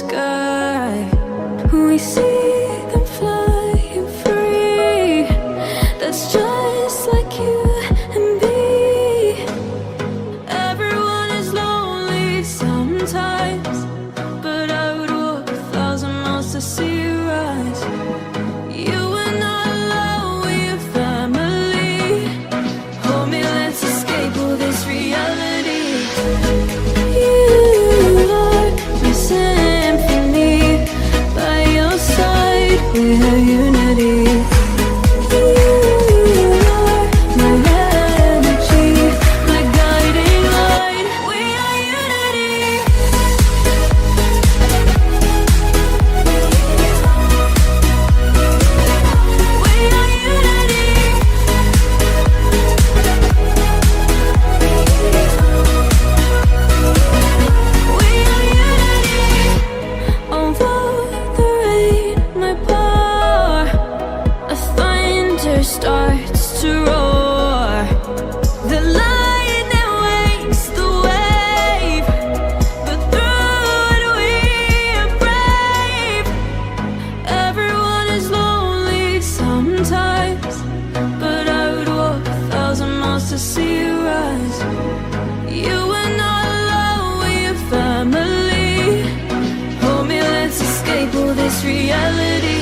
sky. We see them flying free. That's just like you and me. Everyone is lonely sometimes, but I would walk 1,000 miles to see you rise. You are not alone, we're family. Hold me, let's escape all this reality. You are my symphony. By your side, we have unity. You are my energy, my guiding light. We are unity. We are unity. We are unity. Over the rain, my power, a thunder starts to roar. The lightning wakes the wave, but through it we are brave. Everyone is lonely sometimes, but I would walk 1,000 miles to see you rise. You are not alone, we are family. Hold me, let's escape all this reality.